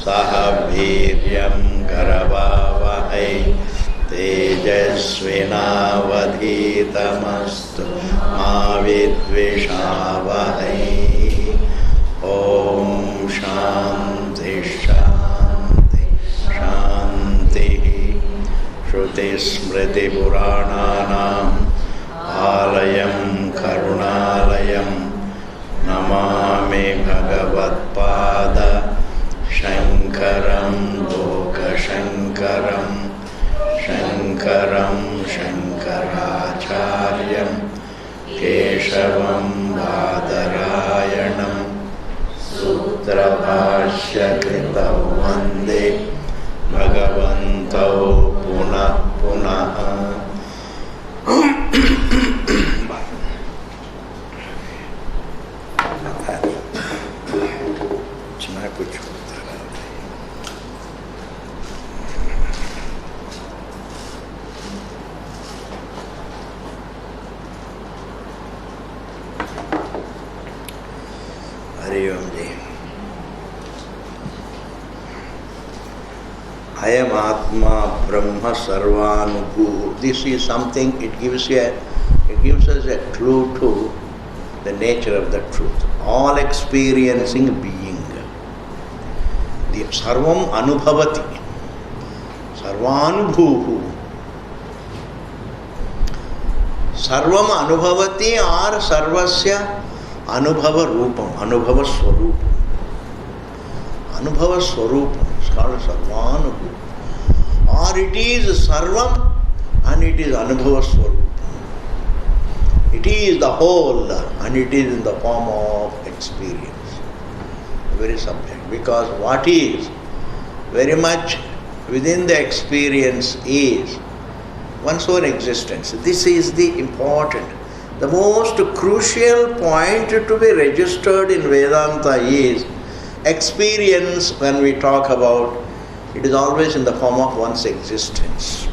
saha viryam karavavahai tejasvinavadhitamastu ma vidvishavahai. Om Shanti Shanti Shanti. Shruti Smriti Purananam Alayam Karunalayam Namami Bhagavatpada Shankaram Loka Shankaram Shankaram Shankaracharyam Keshavam Badarayanam Sutra Bhashya Kritav Vande Bhagavantau Punah Punaha. I am Atma Brahma Sarvanubhu. This is something, it gives us a clue to the nature of the truth. All experiencing being. The Sarvam Anubhavati. Sarvanubhu. Sarvam Anubhavati or Sarvasya Anubhava Rupam. Anubhava Swarupam. Anubhava Swarupam. It's called Sarvanubhu. Or it is Sarvam and it is Anubhava Swarupam. It is the whole and it is in the form of experience. Very subject. Because what is very much within the experience is one's own existence. This is the important, the most crucial point to be registered in Vedanta is experience. When we talk about, it is always in the form of one's existence.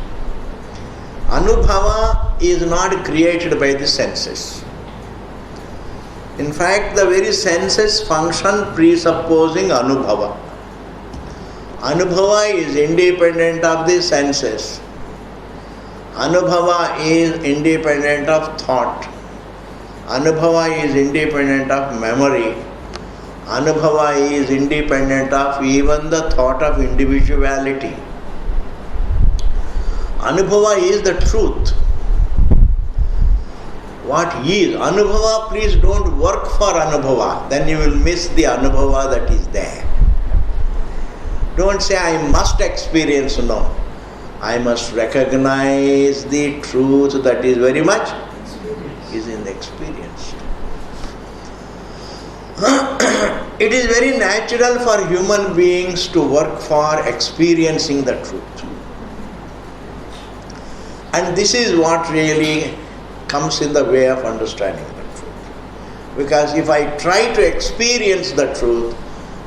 Anubhava is not created by the senses. In fact, the very senses function presupposing Anubhava. Anubhava is independent of the senses. Anubhava is independent of thought. Anubhava is independent of memory. Anubhava is independent of even the thought of individuality. Anubhava is the truth. What is Anubhava? Please don't work for Anubhava. Then you will miss the Anubhava that is there. Don't say I must experience. No. I must recognize the truth that is very much is in the experience. It is very natural for human beings to work for experiencing the truth. And this is what really comes in the way of understanding the truth. Because if I try to experience the truth,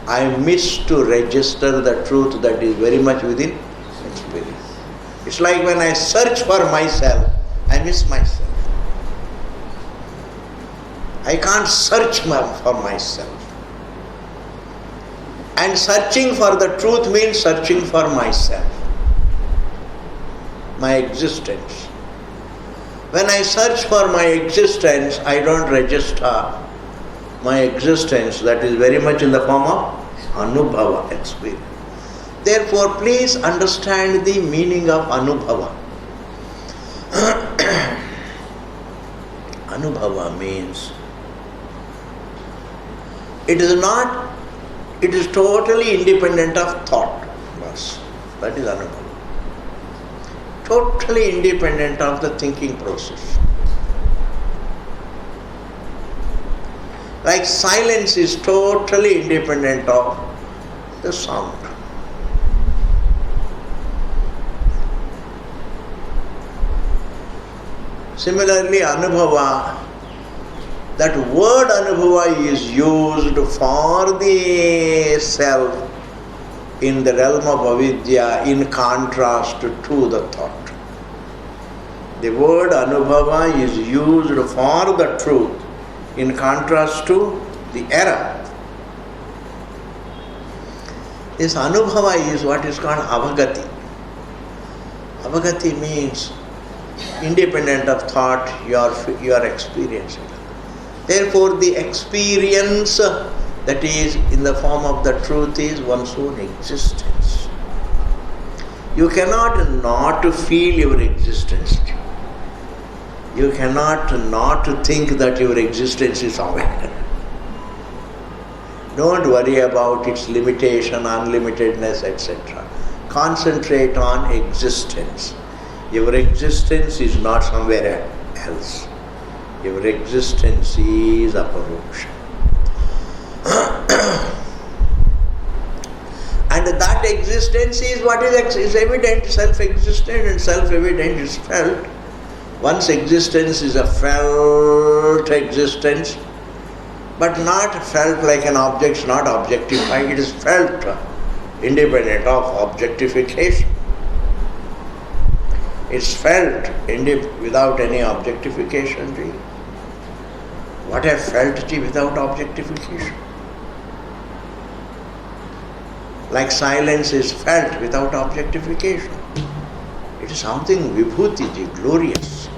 I miss to register the truth that is very much within experience. It's like when I search for myself, I miss myself. I can't search for myself. And searching for the truth means searching for myself, my existence. When I search for my existence, I don't register my existence that is very much in the form of Anubhava experience. Therefore, please understand the meaning of Anubhava. Anubhava means it is totally independent of thought. That is Anubhava. Totally independent of the thinking process. Like silence is totally independent of the sound. Similarly, Anubhava, that word Anubhava is used for the self in the realm of avidya in contrast to the thought. The word Anubhava is used for the truth in contrast to the error. This anubhava is what is called avagati. Avagati means independent of thought, you are experiencing. Therefore, the experience that is in the form of the truth is one's own existence. You cannot not feel your existence. You cannot not think that your existence is aware. Don't worry about its limitation, unlimitedness, etc. Concentrate on existence. Your existence is not somewhere else. Your existence is aparoksha. And that existence is what is evident, self-existent, and self-evident is felt. One's existence is a felt existence, but not felt like an object, not objectified. It is felt independent of objectification. It's felt without any objectification. What I felt without objectification? Like silence is felt without objectification. It is something vibhuti, glorious.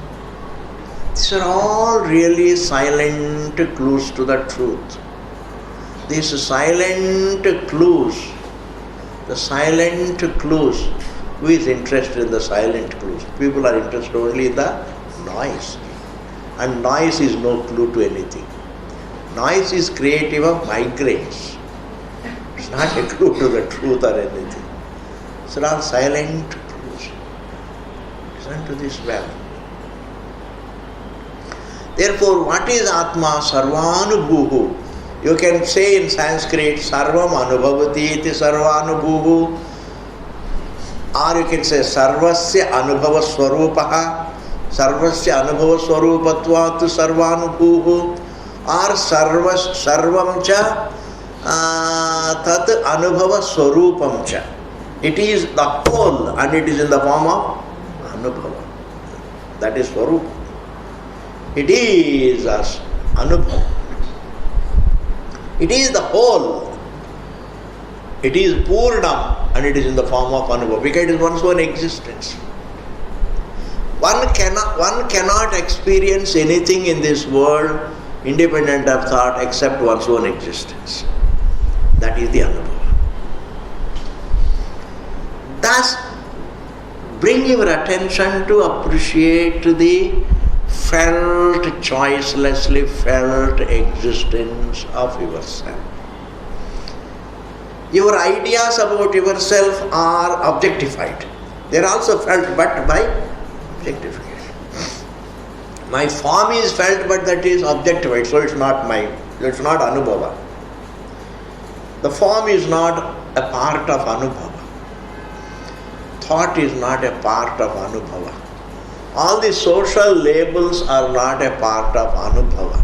These are all really silent clues to the truth. These silent clues, the silent clues, who is interested in the silent clues? People are interested only in the noise. And noise is no clue to anything. Noise is creative of migraines. It's not a clue to the truth or anything. It's all silent clues. Listen to this well. Therefore, what is Atma? Sarvanubhuhu. You can say in Sanskrit, Sarvam Anubhavati iti Sarvanubhuhu. Or you can say, Sarvasya Anubhava Swarupaha. Sarvasya Anubhava Swarupatvat Sarvanubhuhu. Or Sarvam cha Tat Anubhava Swarupam cha. It is the whole and it is in the form of Anubhava. That is Swarupa. It is as Anubhava. It is the whole. It is Purnam and it is in the form of Anubhava because it is one's own existence. One cannot experience anything in this world independent of thought except one's own existence. That is the Anubhava. Thus, bring your attention to appreciate the felt, choicelessly felt existence of yourself. Your ideas about yourself are objectified. They are also felt but by objectification. My form is felt but that is objectified, so it's not Anubhava. The form is not a part of Anubhava. Thought is not a part of Anubhava. All the social labels are not a part of Anubhava.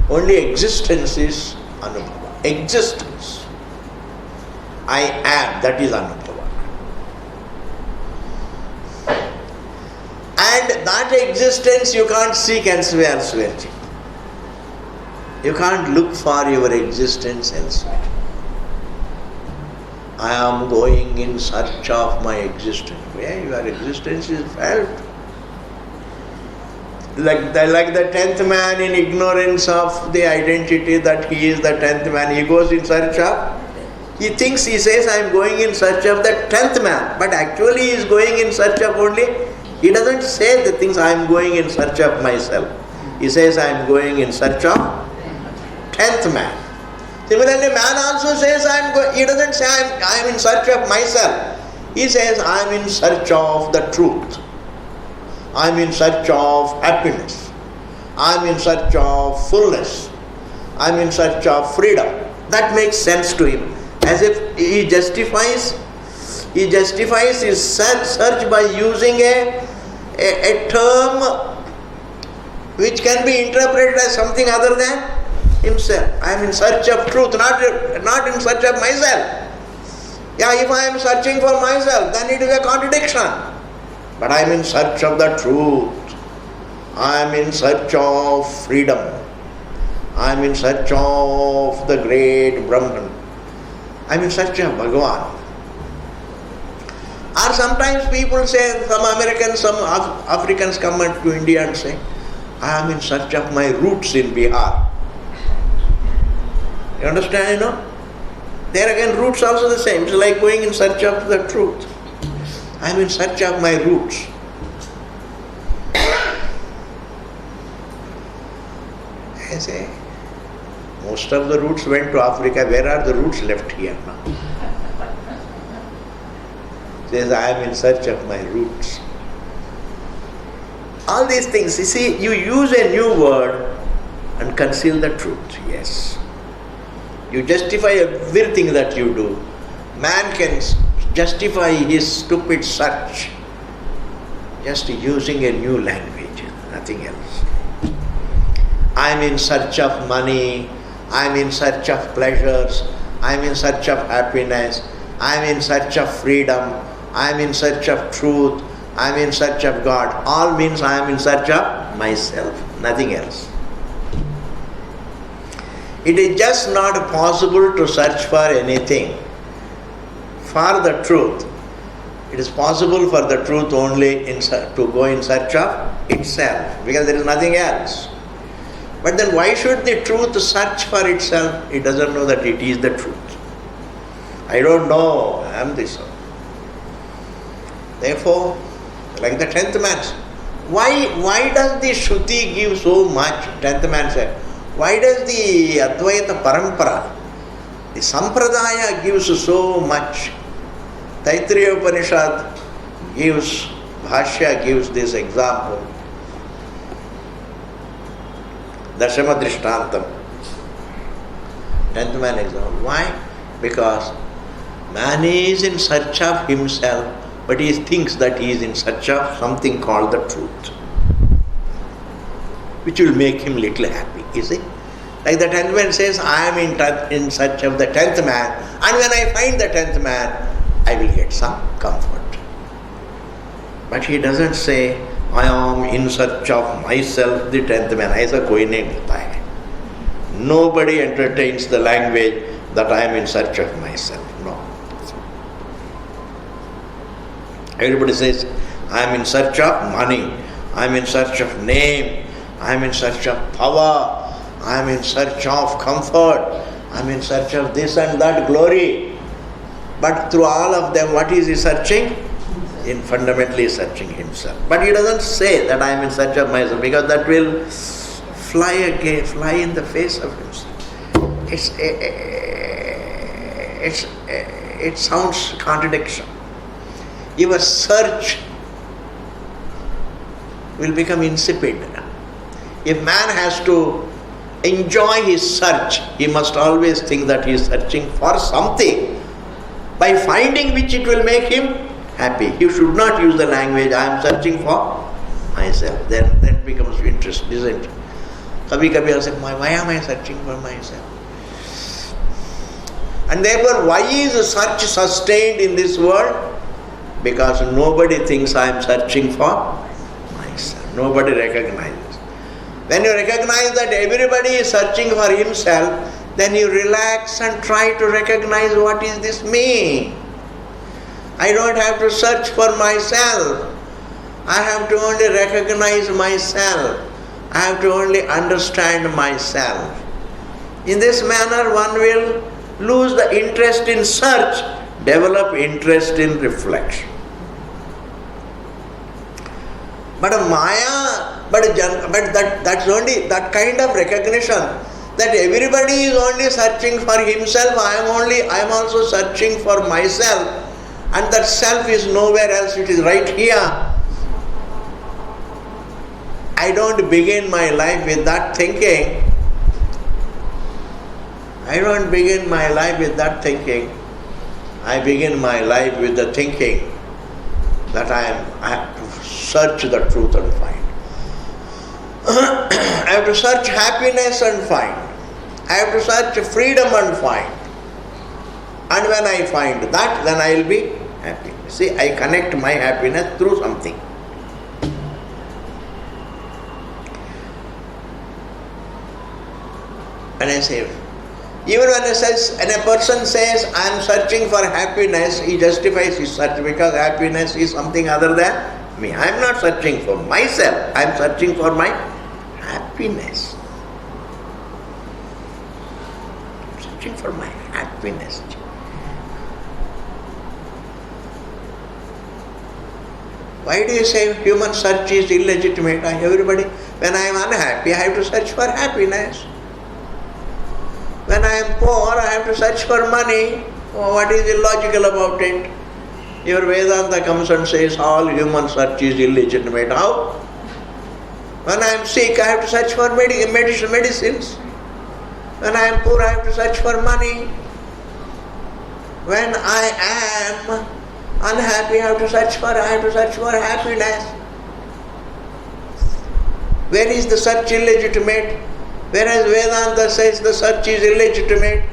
Only existence is Anubhava. Existence. I am, that is Anubhava. And that existence you can't seek elsewhere. You can't look for your existence elsewhere. I am going in search of my existence. Where your existence is felt. Like the 10th man in ignorance of the identity that he is the 10th man. He goes in search of, he says I am going in search of the 10th man. But actually he is going in search of only, he doesn't say the things I am going in search of myself. He says I am going in search of 10th man. Similarly, man also says he doesn't say I am in search of myself. He says I am in search of the truth. I am in search of happiness. I am in search of fullness. I am in search of freedom. That makes sense to him. As if he justifies his search by using a term which can be interpreted as something other than himself. I am in search of truth, not in search of myself. Yeah, if I am searching for myself, then it is a contradiction. But I am in search of the truth. I am in search of freedom. I am in search of the great Brahman. I'm in search of Bhagavan. Or sometimes people say, some Americans, some Africans come to India and say, I am in search of my roots in Bihar. You understand, There again, roots also the same. It's like going in search of the truth. I am in search of my roots. I say, most of the roots went to Africa. Where are the roots left here now? Says, I am in search of my roots. All these things, you see, you use a new word and conceal the truth. Yes. You justify everything that you do. Man can justify his stupid search just using a new language, nothing else. I am in search of money, I am in search of pleasures, I am in search of happiness, I am in search of freedom, I am in search of truth, I am in search of God. All means I am in search of myself, nothing else. It is just not possible to search for anything. For the truth, it is possible for the truth only to go in search of itself, because there is nothing else. But then why should the truth search for itself? It doesn't know that it is the truth. I don't know, I am this one. Therefore, like the 10th man, why does the Shruti give so much? 10th man said, why does the Advaita Parampara, the Sampradaya gives so much? Taittiriya Upanishad gives, Bhashya gives this example. Dashama Drishtantam. 10th man example. Why? Because man is in search of himself, but he thinks that he is in search of something called the truth, which will make him little happy, you see. Like the 10th man says, I am in search of the 10th man, and when I find the 10th man, I will get some comfort. But he doesn't say, I am in search of myself, the 10th man. Aisa koi nahi milta hai. Nobody entertains the language that I am in search of myself. No. Everybody says, I am in search of money, I am in search of name, I am in search of power, I am in search of comfort, I am in search of this and that glory. But through all of them, what is he searching? In fundamentally searching himself. But he doesn't say that I am in search of myself, because that will fly in the face of himself. It sounds contradiction. Your search will become insipid. If man has to enjoy his search, he must always think that he is searching for something, by finding which it will make him happy. He should not use the language, I am searching for myself. Then that becomes interest, isn't it? Kabhi I say, why am I searching for myself? And therefore, why is search sustained in this world? Because nobody thinks I am searching for myself. Nobody recognizes. When you recognize that everybody is searching for himself, then you relax and try to recognize what is this me. I don't have to search for myself. I have to only recognize myself. I have to only understand myself. In this manner, one will lose the interest in search, develop interest in reflection. But Maya, that's only that kind of recognition that everybody is only searching for himself. I am also searching for myself, and that self is nowhere else. It is right here. I don't begin my life with that thinking. I don't begin my life with that thinking. I begin my life with the thinking that I have to search the truth and find. I have to search happiness and find. I have to search freedom and find. And when I find that, then I will be happy. See, I connect my happiness through something. And I say, Even when a person says, I am searching for happiness, he justifies his search because happiness is something other than me. I am not searching for myself, I am searching for my happiness. I am searching for my happiness. Why do you say human search is illegitimate? Everybody, when I am unhappy, I have to search for happiness. When I am poor, I have to search for money. Oh, what is illogical about it? Your Vedanta comes and says all human search is illegitimate. How? When I am sick, I have to search for medicines. When I am poor, I have to search for money. When I am unhappy, I have to search for happiness. Where is the search illegitimate? Whereas Vedanta says the search is illegitimate.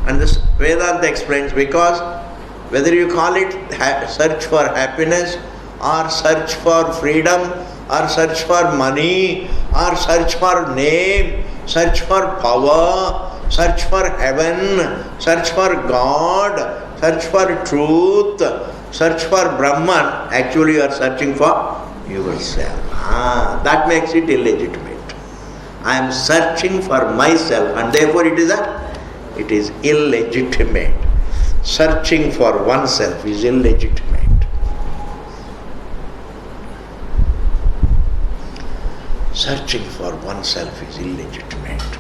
And this Vedanta explains because whether you call it search for happiness or search for freedom or search for money or search for name, search for power, search for heaven, search for God, search for truth, search for Brahman, actually you are searching for yourself. That makes it illegitimate. I am searching for myself and therefore it is illegitimate. Searching for oneself is illegitimate. Searching for oneself is illegitimate.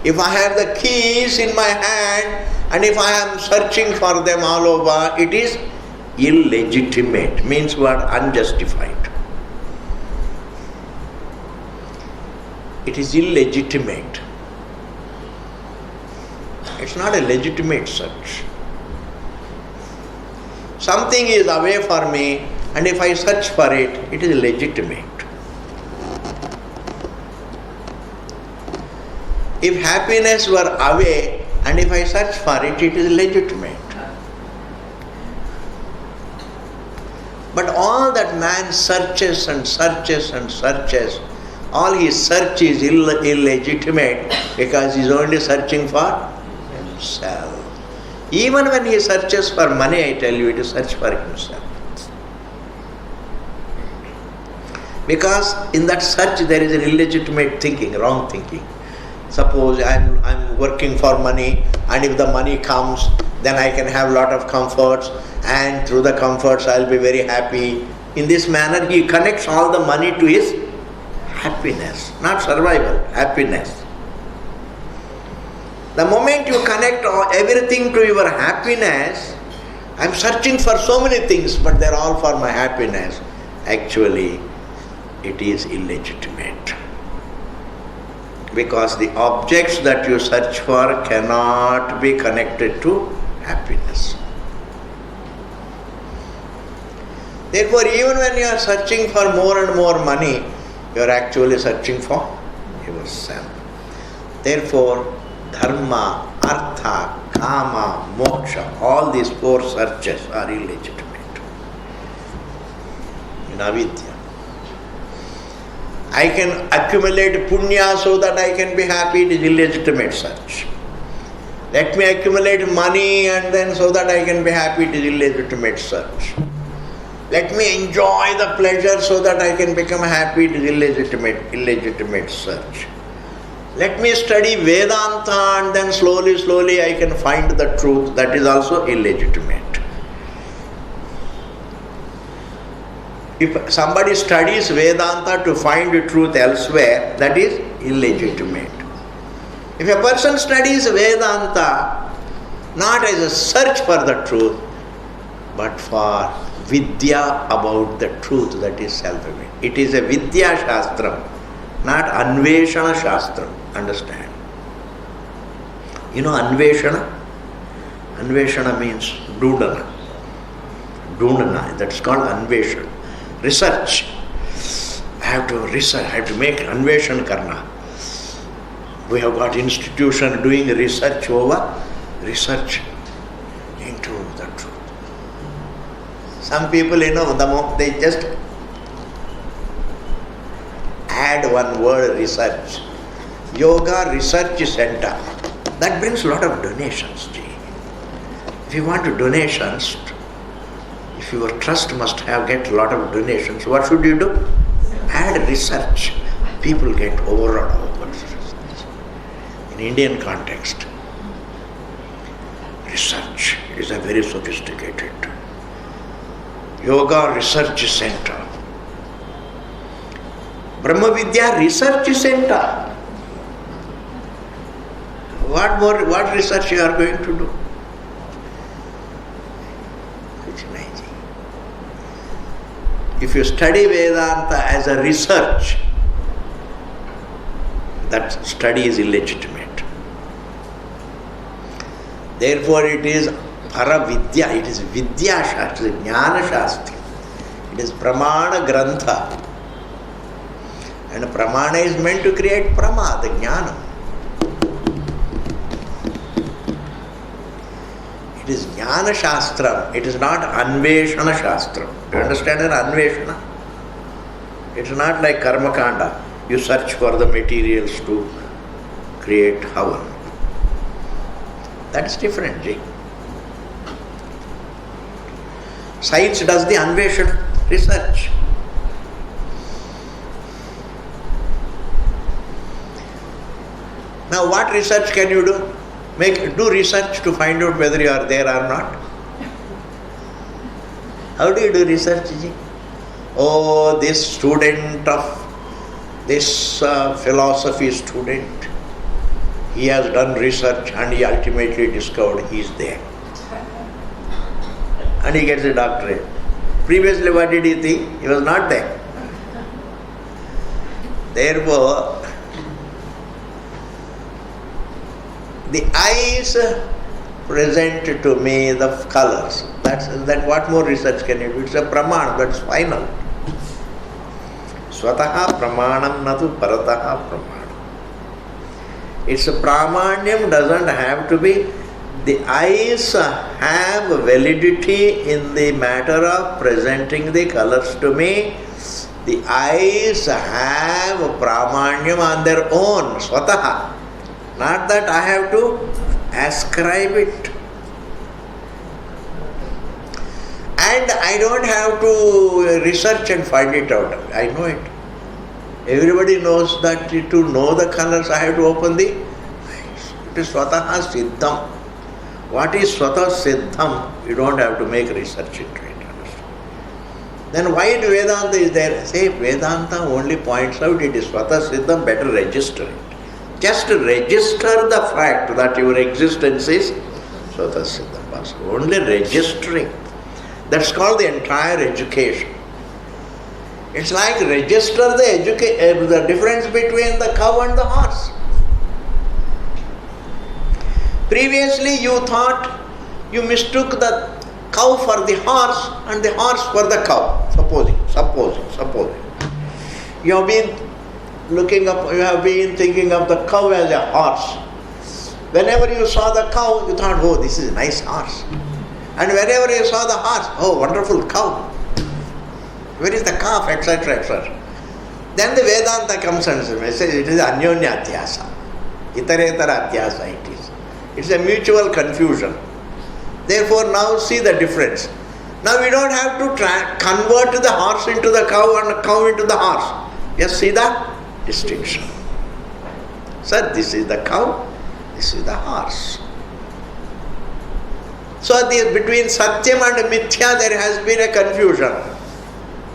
If I have the keys in my hand and if I am searching for them all over, it is illegitimate. Means what? Unjustified. It is illegitimate. It's not a legitimate search. Something is away from me and if I search for it, it is legitimate. If happiness were away and if I search for it, it is legitimate. But all that man searches and searches and searches, all his search is illegitimate because he is only searching for himself. Even when he searches for money, I tell you, it is search for himself. Because in that search there is an illegitimate thinking, wrong thinking. Suppose I'm working for money and if the money comes, then I can have a lot of comforts and through the comforts I'll be very happy. In this manner he connects all the money to his happiness, not survival, happiness. The moment you connect everything to your happiness, I'm searching for so many things but they're all for my happiness. Actually, it is illegitimate. Because the objects that you search for cannot be connected to happiness. Therefore, even when you are searching for more and more money, you are actually searching for yourself. Therefore, dharma, artha, kama, moksha, all these four searches are illegitimate in avidya. I can accumulate punya so that I can be happy, it is illegitimate search. Let me accumulate money and then so that I can be happy, it is illegitimate search. Let me enjoy the pleasure so that I can become happy, it is illegitimate search. Let me study Vedanta and then slowly I can find the truth, that is also illegitimate. If somebody studies Vedanta to find the truth elsewhere, that is illegitimate. If a person studies Vedanta not as a search for the truth, but for vidya about the truth, that is self-evident. It is a vidya shastram, not anveshana shastram. Understand? You know anveshana? Anveshana means dudana. Dundana, that's called anveshana. Research. I have to research, I have to make anveshan karna. We have got institution doing research into the truth. Some people, they just add one word, research. Yoga Research Center. That brings a lot of donations, Ji. If you want donations, if your trust must get a lot of donations, what should you do? Add research. People get overawed over research. In Indian context, research is a very sophisticated Yoga Research Center. Brahma Vidya Research Center. What research you are going to do? If you study Vedanta as a research, that study is illegitimate. Therefore it is Paravidya, it is Vidya Shastra, Jnana Shastra. It is Pramana Grantha. And Pramana is meant to create Prama, the Jnana. It is Jnana Shastra, it is not Anveshana Shastra. You understand an Anveshana? It's not like Karma Kanda. You search for the materials to create Havan. That's different, Ji. Science does the Anveshana, research. Now what research can you do? Do research to find out whether you are there or not. How do you do research, Ji? Oh, this student of this philosophy student, he has done research and he ultimately discovered he is there. And he gets a doctorate. Previously, what did he think? He was not there. Therefore, the eyes present to me the colors. Then what more research can you do? It's a praman, that's final. Swataha pramanam natu parataha pramanam. It's a pramanyam doesn't have to be. The eyes have validity in the matter of presenting the colors to me. The eyes have pramanyam on their own, swataha. Not that I have to ascribe it. And I don't have to research and find it out. I know it. Everybody knows that to know the colors I have to open the eyes. It is swataha siddham. What is swataha siddham? You don't have to make research into it. Then why Vedanta is there? Say Vedanta only points out it is swataha siddham, better register it. Just register the fact that your existence is swataha siddham. Only registering. That's called the entire education. It's like register the difference between the cow and the horse. Previously you thought you mistook the cow for the horse and the horse for the cow. Supposing. You have been looking up, you have been thinking of the cow as a horse. Whenever you saw the cow, you thought, oh, this is a nice horse. And wherever you saw the horse, oh, wonderful cow. Where is the calf, etc., etc. Then the Vedanta comes and says, it is Anyonya Adhyasa. Itaretara Adhyasa it is. It's a mutual confusion. Therefore, now see the difference. Now we don't have to convert the horse into the cow and the cow into the horse. Just see the distinction. Sir, this is the cow, this is the horse. So between Satyam and Mithya there has been a confusion.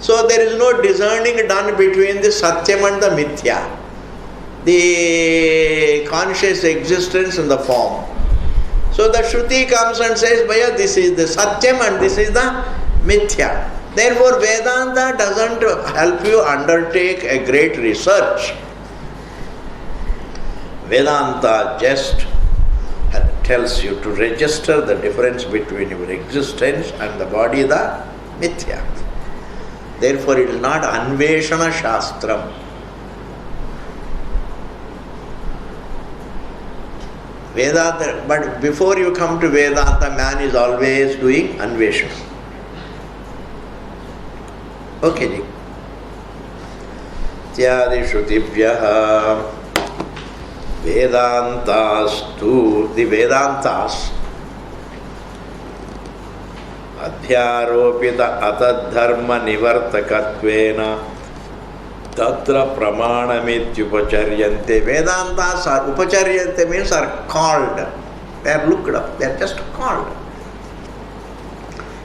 So there is no discerning done between the Satyam and the Mithya. The conscious existence and the form. So the Shruti comes and says, Bhaya, this is the Satyam and this is the Mithya. Therefore Vedanta doesn't help you undertake a great research. Vedanta just tells you to register the difference between your existence and the body, the Mithya. Therefore it is not Anveshana Shastram. Vedanta, but before you come to Vedanta, man is always doing Anveshana. Okay, ji. Tyadi Shrutibhyaha Vedantastu, the Vedantas, Adhyaropita atadharma nivartakatvena tatra pramanamityupacharyante. Vedantas are, upacharyante means are called. They are looked up, they are just called.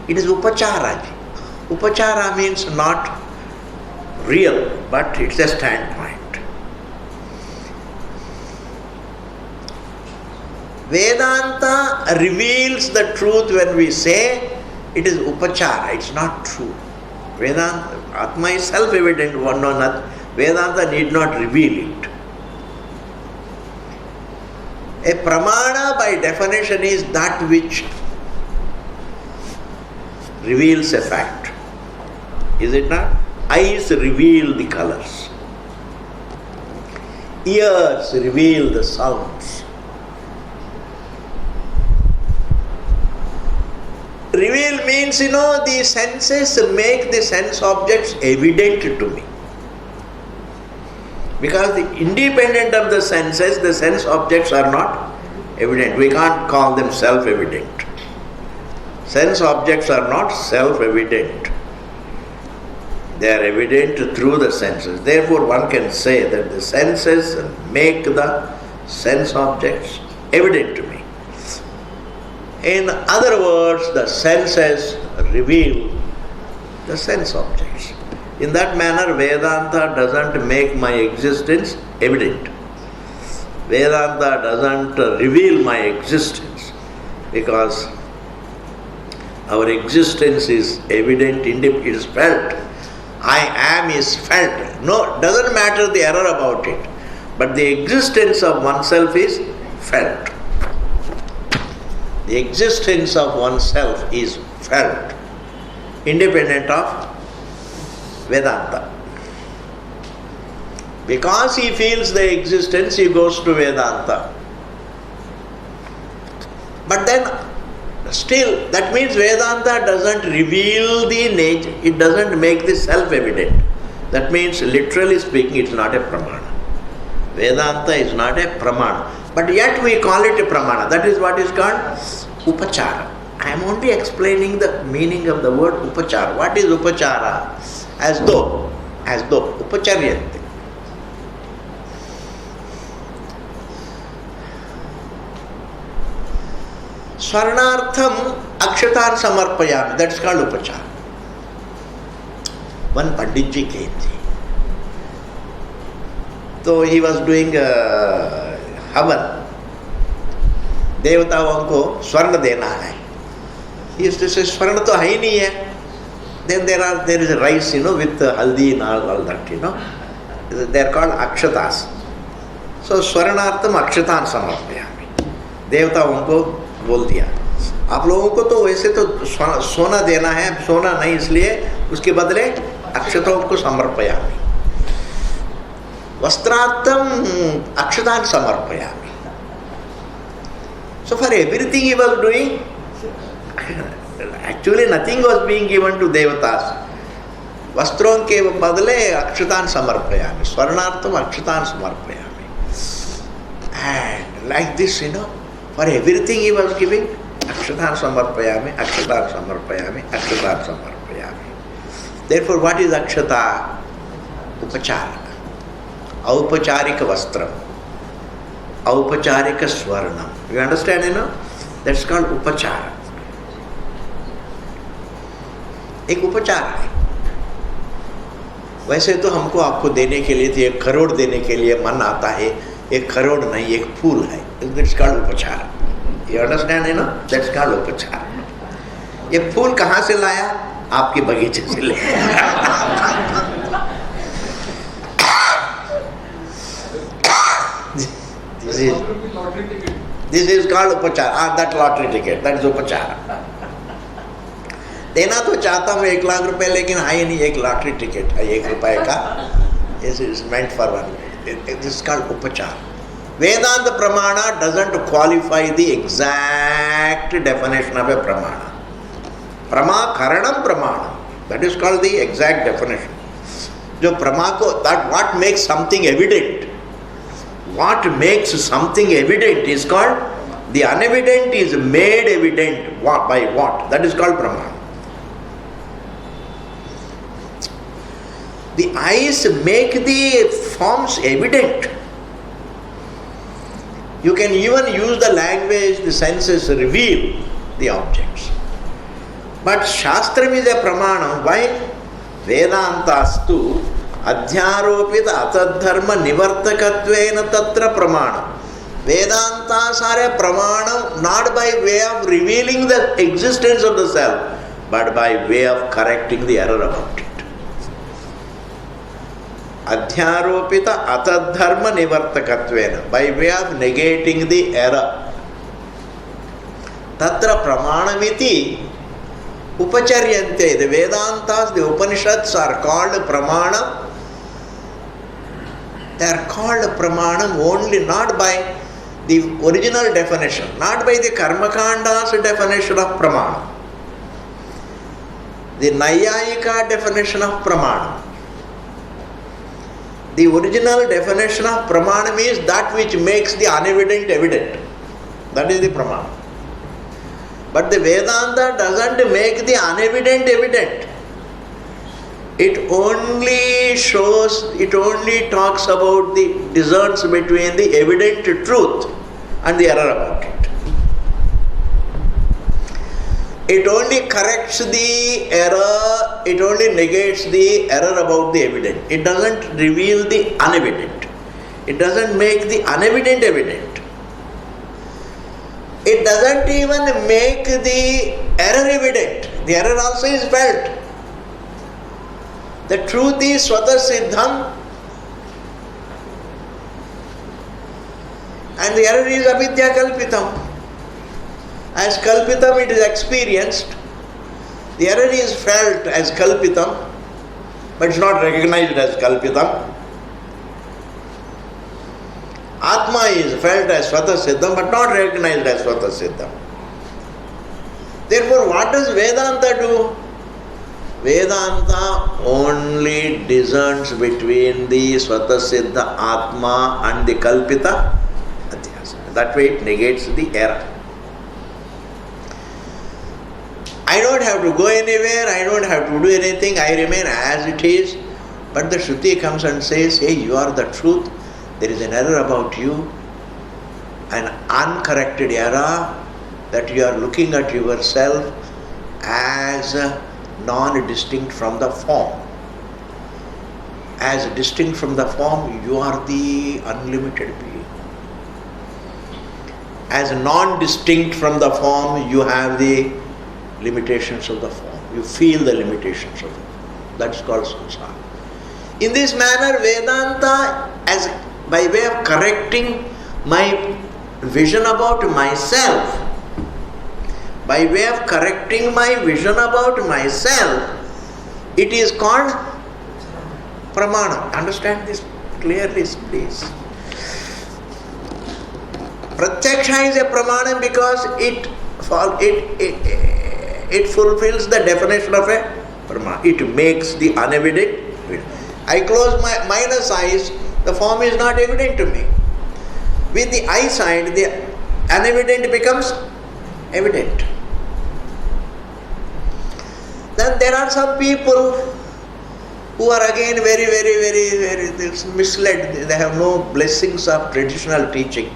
It is upachara. Upachara means not real, but it's a standpoint. Vedanta reveals the truth when we say it is upachara, it's not true. Vedanta, Atma is self-evident, one or not. Vedanta need not reveal it. A pramana by definition is that which reveals a fact. Is it not? Eyes reveal the colors. Ears reveal the sounds. Reveal means, the senses make the sense objects evident to me. Because independent of the senses objects are not evident. We can't call them self-evident. Sense objects are not self-evident. They are evident through the senses. Therefore, one can say that the senses make the sense objects evident to me. In other words, the senses reveal the sense objects. In that manner, Vedanta doesn't make my existence evident. Vedanta doesn't reveal my existence, because our existence is evident, it is felt. I am is felt. No, doesn't matter the error about it, but the existence of oneself is felt. The existence of oneself is felt, independent of Vedanta. Because he feels the existence, he goes to Vedanta. But then, still, that means Vedanta doesn't reveal the nature, it doesn't make the self-evident. That means, literally speaking, it's not a pramana. Vedanta is not a pramana. But yet we call it a pramana. That is what is called upachara. I am only explaining the meaning of the word upachara. What is upachara? As though, upacharyante. Swarnartham akshatan samarpayami. That's called upachara. One Panditji came. So he was doing हवन, देवताओं को स्वर्ण देना है. He used to say, स्वर्ण तो है ही नहीं है. Then there is a rice, with haldi and all that, They are called akshatas. So स्वर्णार्थम अक्षतान समर्पयामि. देवताओं को बोल दिया, आप लोगों को तो वैसे तो सोना देना है, सोना नहीं, इसलिए उसके बदले अक्षतों को समर्पयामि. वस्त्रार्थम अक्षतान समर्पयामि. So for everything he was doing, actually nothing was being given to devatas. वस्त्रों के बदले अक्षतान समर्पयामि, स्वर्णार्थम अक्षतान समर्पयामि. And like this, for everything he was giving, akshatan samarpayami, akshatan samarpayami, akshatan samarpayami. Therefore, what is akshata? Upachara. Aupacharika vastram. Aupacharika swarnam. You understand, That's called upachara. एक उपचार है. वैसे तो हमको आपको देने के लिए, 1 करोड़ देने के लिए मन आता है. 1 करोड़ नहीं, एक फूल है. That's called उपचार. You understand, That's called उपचार. ये फूल कहाँ से लाया? आपके बगीचे से ले. This is called उपचार. That lottery ticket, that is उपचार. देना तो चाहता हूँ 1 लाख रुपए, लेकिन है ही नहीं. 1 लॉटरी टिकट है 1 रुपए का. This is meant for one. This is called upachara. Vedanta pramana doesn't qualify the exact definition of a pramana. Pramakaranam pramana. That is called the exact definition. जो प्रमा को, that what makes something evident. what makes something evident is called, the unevident is made evident by what? That is called pramana. The eyes make the forms evident. You can even use the language, the senses reveal the objects. But Shastram is a pramana. Why? Vedantastu adhyaropita atadharma nivartakatveena tatra pramana. Vedantas are a pramana not by way of revealing the existence of the self, but by way of correcting the error about it. Adhyaropita atadharma nivartakatvena, by way of negating the error. Tatra pramanamiti upacharyante. The Vedantas, the Upanishads are called pramana. They are called pramanam only not by the original definition, not by the Karmakanda's definition of pramana, the Nayayika definition of pramana. The original definition of pramana means that which makes the unevident evident. That is the pramana. But the Vedanta doesn't make the unevident evident. It only shows, it only talks about the discerns between the evident truth and the error about it. It only corrects the error, it only negates the error about the evident. It doesn't reveal the unevident. It doesn't make the unevident evident. It doesn't even make the error evident. The error also is felt. The truth is Swata Siddham and the error is Avidya Kalpitam. As Kalpitam it is experienced, the error is felt as Kalpitam, but it's not recognized as Kalpitam. Atma is felt as Swata Siddham, but not recognized as Swata Siddham. Therefore, what does Vedanta do? Vedanta only discerns between the Swata Siddha Atma and the Kalpita Adhyasa. That way it negates the error. I don't have to go anywhere, I don't have to do anything, I remain as it is. But the Shruti comes and says, hey, you are the truth, there is an error about you, an uncorrected error, that you are looking at yourself as non-distinct from the form. As distinct from the form, you are the unlimited being. As non-distinct from the form, you have the limitations of the form. You feel the limitations of it. That's called samsara. In this manner, Vedanta, as by way of correcting my vision about myself, by way of correcting my vision about myself, it is called pramana. Understand this clearly, please. Pratyaksha is a pramana because it fulfills the definition of a pramana. It makes the unevident. I close my minus eyes, the form is not evident to me. With the eyesight, the unevident becomes evident. Then there are some people who are again very misled. They have no blessings of traditional teaching.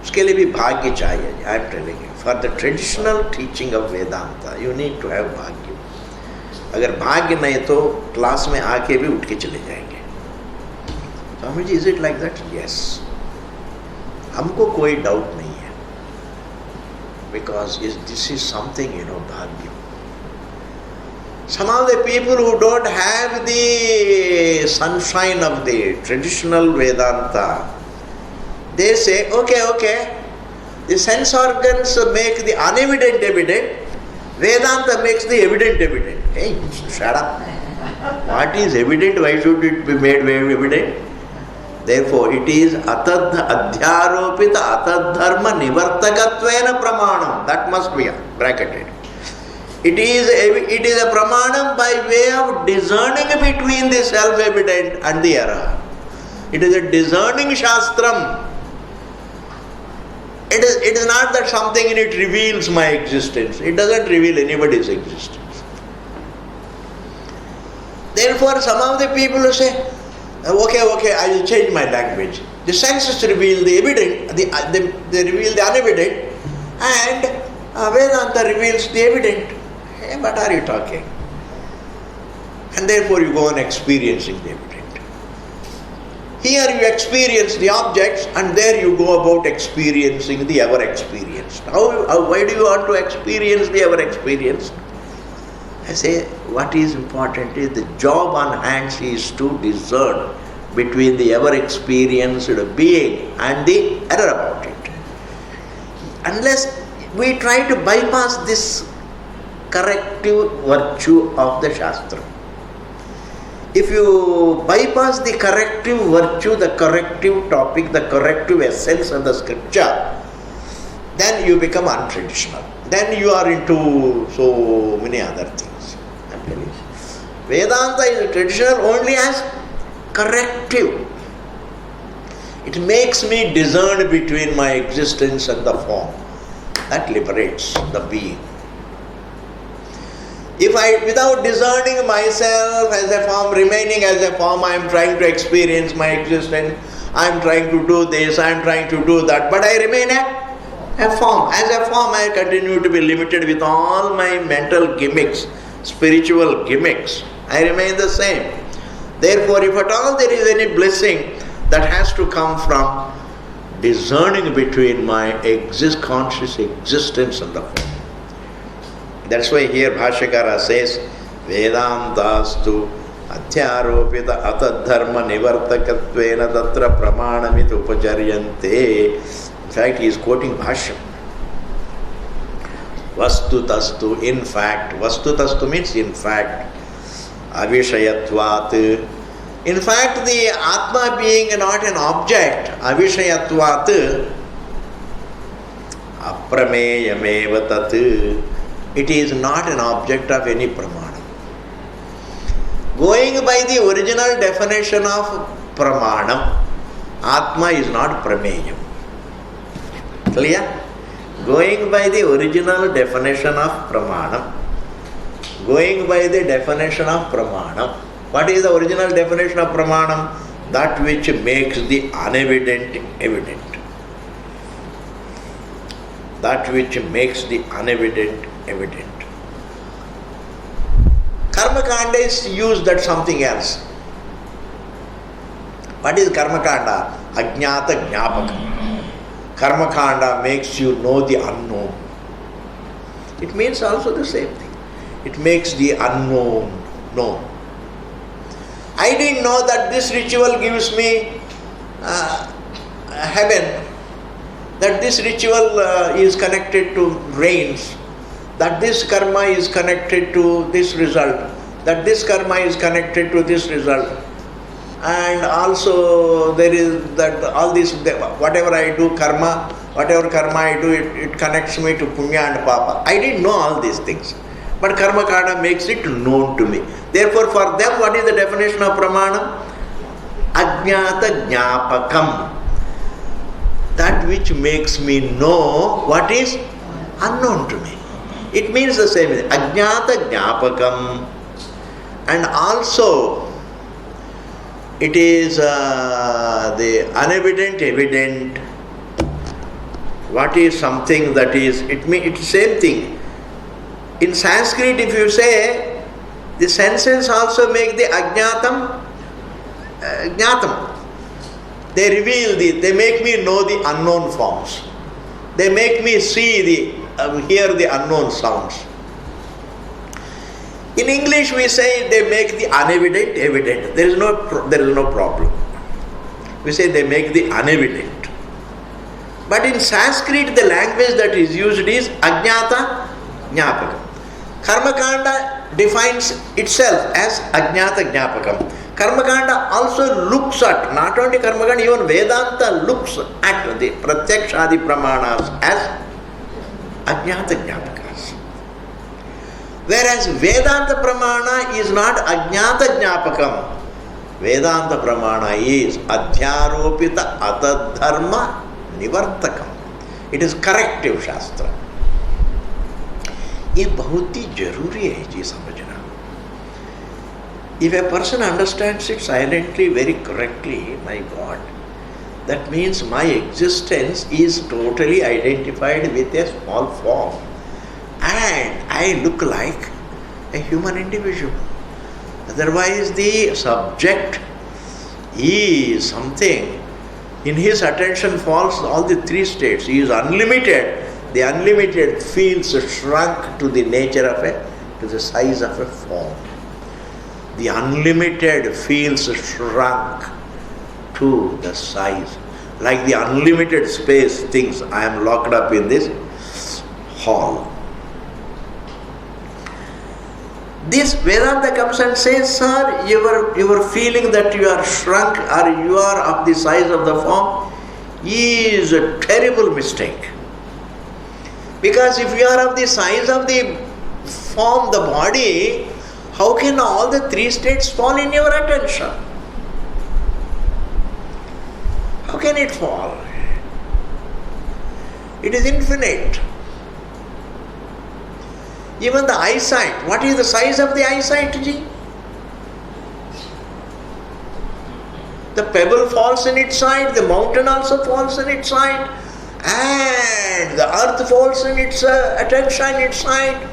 उसके लिए भी भाग्य चाहिए. I am telling you, for the traditional teaching of Vedanta, you need to have भाग्य. अगर भाग्य नहीं तो क्लास में आके भी उठ के चले जाएंगे. Swami ji, is it like that? Yes. हमको कोई doubt नहीं है. Because this is something, भाग्य. Some of the people who don't have the sunshine of the traditional Vedanta, they say, okay, the sense organs make the unevident evident, Vedanta makes the evident evident. Hey, shut up. What is evident? Why should it be made very evident? Therefore, it is adhyaropita atadharma nivartakatvena pramanam. That must be bracketed. It is a pramanam by way of discerning between the self-evident and the error. It is a discerning shastram. It is not that something in it reveals my existence. It doesn't reveal anybody's existence. Therefore, some of the people who say, okay, I will change my language. The senses reveal the evident, they reveal the unevident, and Vedanta reveals the evident. Hey, what are you talking? And therefore you go on experiencing the evident. Here you experience the objects, and there you go about experiencing the ever-experienced. Why do you want to experience the ever-experienced? I say, what is important is the job on hands is to discern between the ever-experienced being and the error about it. Unless we try to bypass this corrective virtue of the Shastra. If you bypass the corrective virtue, the corrective topic, the corrective essence of the scripture, then you become untraditional. Then you are into so many other things. I'm telling you. Vedanta is traditional only as corrective. It makes me discern between my existence and the form. That liberates the being. If I, without discerning myself as a form, remaining as a form, I am trying to experience my existence, I am trying to do this, I am trying to do that, but I remain a form. As a form, I continue to be limited with all my mental gimmicks, spiritual gimmicks. I remain the same. Therefore, if at all there is any blessing, that has to come from discerning between my conscious existence and the form. That's why here Bhashyakara says, Vedantastu Adhyaropita Atadharma Nivartakatvena Tatra Pramanamit Upajaryante. In fact, he is quoting Bhashyam. Vastutastu, in fact. Vastutastu means in fact. Avishayatvat. In fact, the Atma being not an object, Avishayatvat, Aprameyameva tat. It is not an object of any pramana. Going by the original definition of pramanam, Atma is not prameyam. Clear? Going by the original definition of pramanam, what is the original definition of pramanam? That which makes the unevident evident. That which makes the unevident evident. Karma kanda is used at something else. What is karma kanda? Ajnata jnapaka. Karma kanda makes you know the unknown. It means also the same thing. It makes the unknown known. I didn't know that this ritual gives me heaven, that this ritual is connected to rains, that this karma is connected to this result, that this karma is connected to this result. And also there is that all this, whatever I do karma, whatever karma I do, it connects me to punya and papa. I didn't know all these things. But karma kanda makes it known to me. Therefore, for them, what is the definition of pramanam? Ajnata jnapakam. That which makes me know what is unknown to me. It means the same thing. Ajnata jnapakam. And also, it is the unevident evident. What is something that is, it's same thing. In Sanskrit, if you say, the senses also make the ajnatam jnatam. They reveal they make me know the unknown forms. They make me see hear the unknown sounds. In English, we say they make the unevident evident. There is no problem. We say they make the unevident. But in Sanskrit, the language that is used is ajnata jnapakam. Karmakanda defines itself as ajnata jnapakam. Karmakanda also looks at, not only Karmakanda, even Vedanta looks at the pratyakshadi pramanas as ajnata jnapakas. Whereas Vedanta pramana is not ajnata jnapakam. Vedanta pramana is adhyaropita atadharma nivartakam. It is corrective Shastra. ये बहुत ही जरूरी है जी समझना. If a person understands it silently, very correctly, my God, that means my existence is totally identified with a small form. And I look like a human individual. Otherwise, the subject is something, in his attention falls all the three states. He is unlimited. The unlimited feels shrunk to the nature of to the size of a form. The unlimited feels shrunk to the size. Like the unlimited space thinks, I am locked up in this hall. This Vedanta comes and says, sir, your feeling that you are shrunk or you are of the size of the form is a terrible mistake. Because if you are of the size of the form, the body, how can all the three states fall in your attention? How can it fall? It is infinite. Even the eyesight, what is the size of the eyesight, Ji? The pebble falls in its side, the mountain also falls in its side, and the earth falls in its attention, its side.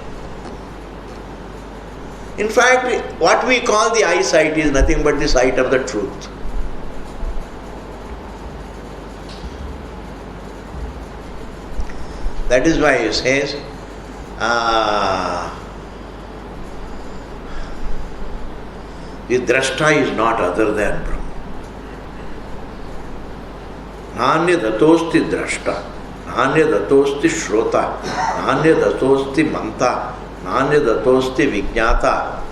In fact, what we call the eyesight is nothing but the sight of the truth. That is why he says, the drashta is not other than Brahma. Nanya datosti drashta, nanya datosti shrota, nanya datosti manta, nanya datosti vijnata.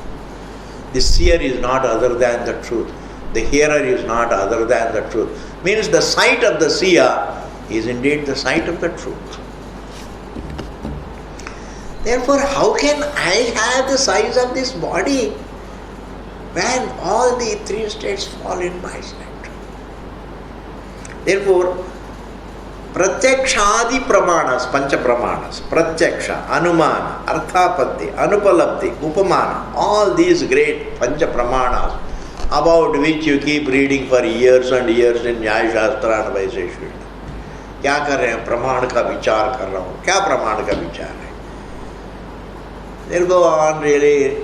The seer is not other than the truth. The hearer is not other than the truth. Means the sight of the seer is indeed the sight of the truth. Therefore, how can I have the size of this body when all the three states fall in my sight? Therefore, pratyakshadi pramanas, pancha pramanas, pratyaksha, anumana, arthapatti, anupalabdhi, upamana, all these great pancha pramanas about which you keep reading for years and years in Nyaya Shastra and Vaisheshvara. क्या कर रहे हैं? प्रमाण का विचार कर रहा हूँ. क्या प्रमाण का विचार है? They'll go on really,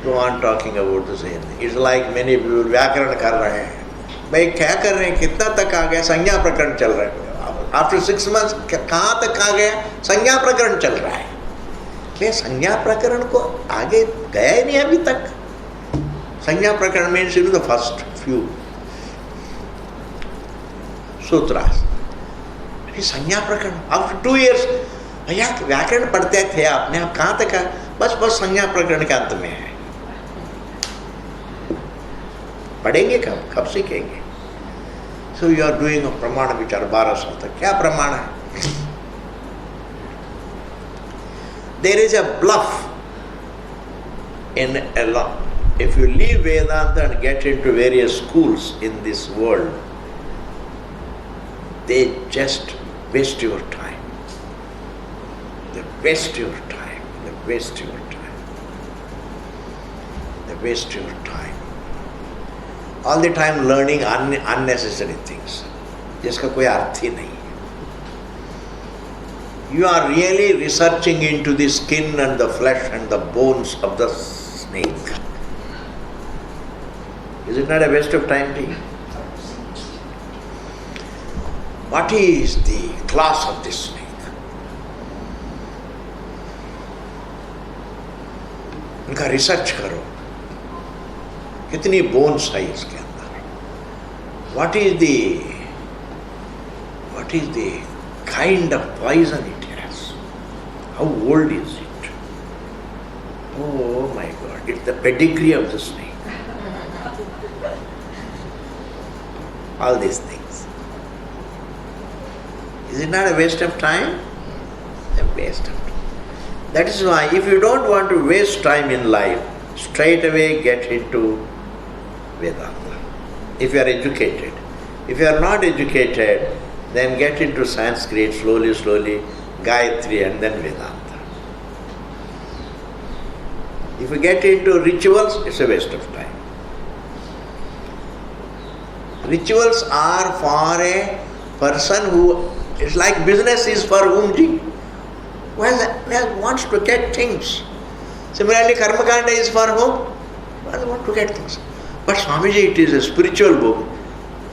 go on talking about the same thing. It's like many people व्याकरण कर रहे हैं. भाई क्या कर रहे हैं? कितना तक आ गया? संज्ञा प्रकरण चल रहा है. After 6 months कहाँ तक आ गया? संज्ञा प्रकरण चल रहा है. मैं संज्ञा प्रकरण को आगे गया ही नहीं अभी तक. संज्ञा प्रकरण means the first few sutras. संज्ञा प्रकरण after 2 years भैया व्याकरण पढ़ते थे आपने, आप कहाँ तक? बस संज्ञा प्रकरण के अंत में है. पढ़ेंगे कब सीखेंगे? सो यू आर डूइंग प्रमाण विचार 12 साल तक. क्या प्रमाण है? There is a bluff in a lot. If you leave Vedanta and get into various schools in this world, they just waste your time. They waste your time. They waste your time. They waste your time. All the time learning unnecessary things, जिसका कोई अर्थ ही नहीं. You are really researching into the skin and the flesh and the bones of the snake. Is it not a waste of time to you? What is the class of this snake? इनका research करो. कितनी bones है इसके अंदर? What is the kind of poison it has? How old is it? Oh my God, it's the pedigree of the snake. All these things. Is it not a waste of time? A waste of time. That is why if you don't want to waste time in life, straight away get into Vedanta. If you are educated. If you are not educated, then get into Sanskrit slowly, Gayatri and then Vedanta. If you get into rituals, it's a waste of time. Rituals are for a person who, it's like business is for whom? Well, wants to get things. Similarly, Karmakanda is for whom? Well, want to get things. But Swamiji, it is a spiritual book.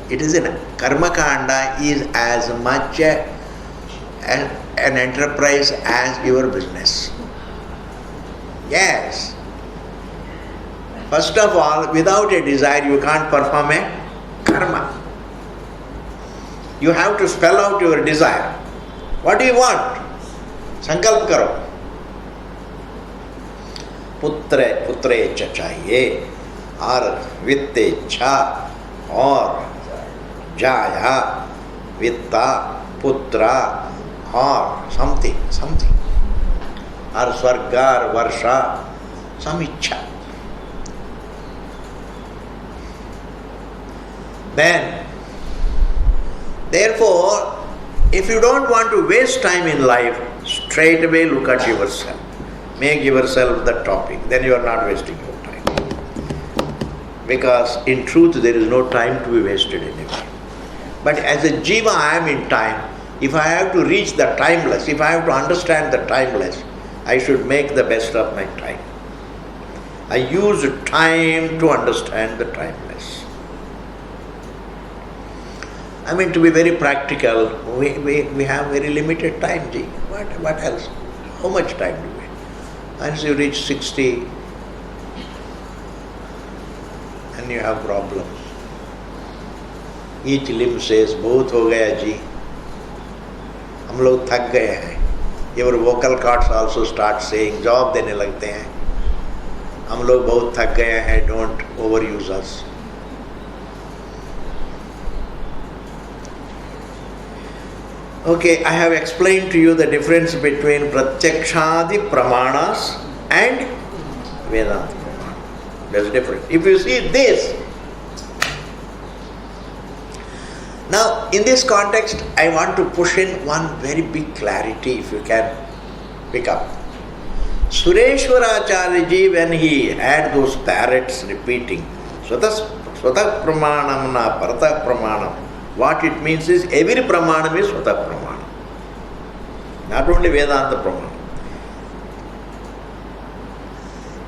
It is Karmakanda is as much an enterprise as your business. Yes. First of all, without a desire, you can't perform a karma. You have to spell out your desire. What do you want? Sankalp karo. पुत्रे च चाहिए और वित्तेच्छा और जाया वित्ता पुत्रा और something और स्वर्ग और वर्षा some इच्छा. Then therefore, if you don't want to waste time in life, straight away look at yourself. Make yourself the topic. Then you are not wasting your time. Because in truth there is no time to be wasted anywhere. But as a jiva I am in time. If I have to reach the timeless, if I have to understand the timeless, I should make the best of my time. I use time to understand the timeless. I mean, to be very practical, we have very limited time, ji. What else? How much time do we have? Once you reach 60, and you have problems. Each limb says, बहुत हो गया जी, हम लोग थक गए हैं. Your vocal cords also start saying, जवाब देने लगते हैं, हम लोग बहुत थक गए हैं, don't overuse us. Okay, I have explained to you the difference between Pratyakshadi Pramanas and Vedanta Pramana. There's a difference. If you see this, now in this context I want to push in one very big clarity, if you can pick up. Sureshwaracharya ji, when he had those parrots repeating Swata Pramanam na Parata Pramanam, what it means is every Pramanam is Swata Pramanam, not only Vedanta Pramanam.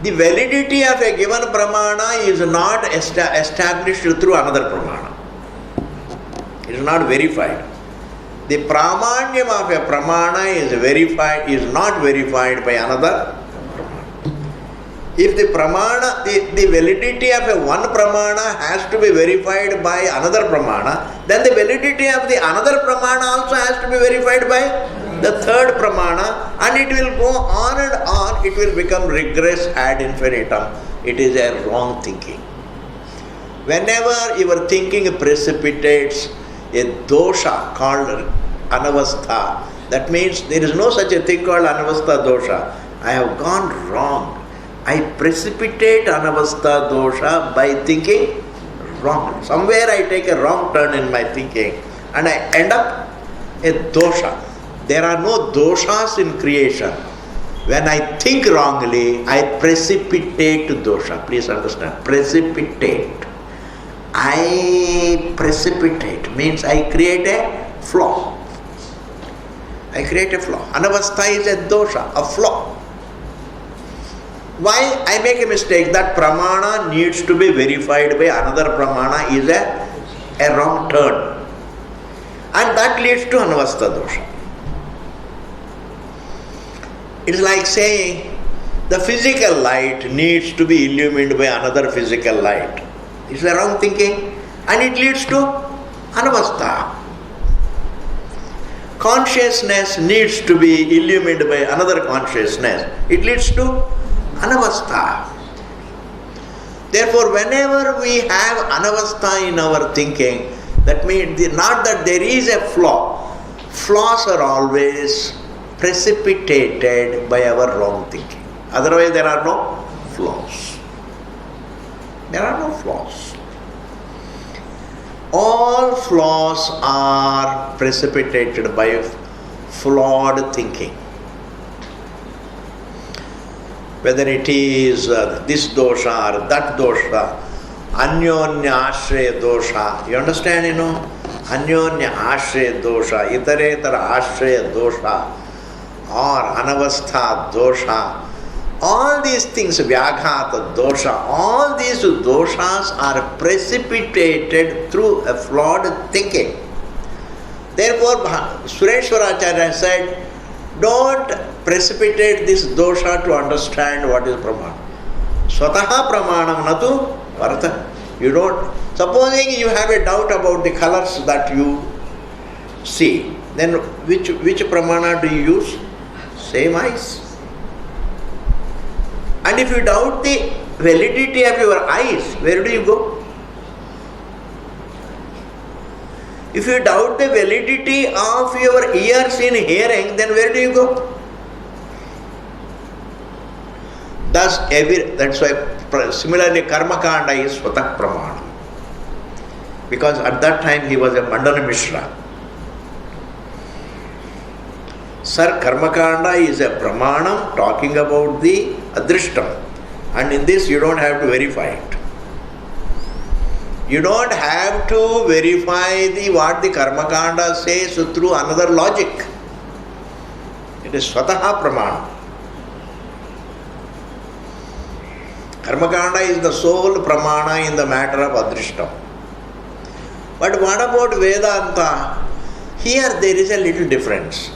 The validity of a given Pramana is not established through another Pramana. It is not verified. The Pramanyam of a Pramana is not verified by another Pramana. If the Pramana, the validity of a one Pramana has to be verified by another Pramana, then the validity of the another Pramana also has to be verified by the third Pramana, and it will go on and on. It will become regress ad infinitum. It is a wrong thinking. Whenever your thinking precipitates a dosha called anavastha, that means there is no such a thing called anavastha dosha. I have gone wrong. I precipitate anavastha dosha by thinking wrong. Somewhere I take a wrong turn in my thinking and I end up a dosha. There are no doshas in creation. When I think wrongly, I precipitate dosha. Please understand. Precipitate. I precipitate means I create a flaw. I create a flaw. Anavastha is a dosha, a flaw. Why I make a mistake? That Pramana needs to be verified by another Pramana is a wrong turn. And that leads to Anavastha dosha. It's like saying the physical light needs to be illumined by another physical light. It's the wrong thinking and it leads to anavastha. Consciousness needs to be illumined by another consciousness. It leads to anavastha. Therefore, whenever we have anavastha in our thinking, that means not that there is a flaw. Flaws are always precipitated by our wrong thinking. Otherwise, there are no flaws. There are no flaws. All flaws are precipitated by flawed thinking. Whether it is this dosha or that dosha, anyonya ashraya dosha. You understand, Anyonya ashraya dosha, itaretara ashraya dosha, or anavastha dosha. All these things, vyaghata dosha, all these doshas are precipitated through a flawed thinking. Therefore, Sureshwaracharya said, don't precipitate this dosha to understand what is pramana. Swataha pramanam natu varta. You don't. Supposing you have a doubt about the colors that you see, then which pramana do you use? Same eyes. And if you doubt the validity of your eyes, where do you go? If you doubt the validity of your ears in hearing, then where do you go? Thus, that's why similarly Karmakanda is Swatah Pramana. Because at that time he was a Mandana Mishra. Sir, Karmakanda is a Pramanam talking about the Adrishtam. And in this you don't have to verify it. You don't have to verify what the Karmakanda says through another logic. It is Swataha Pramana. Karmakanda is the sole Pramana in the matter of Adrishtam. But what about Vedanta? Here there is a little difference.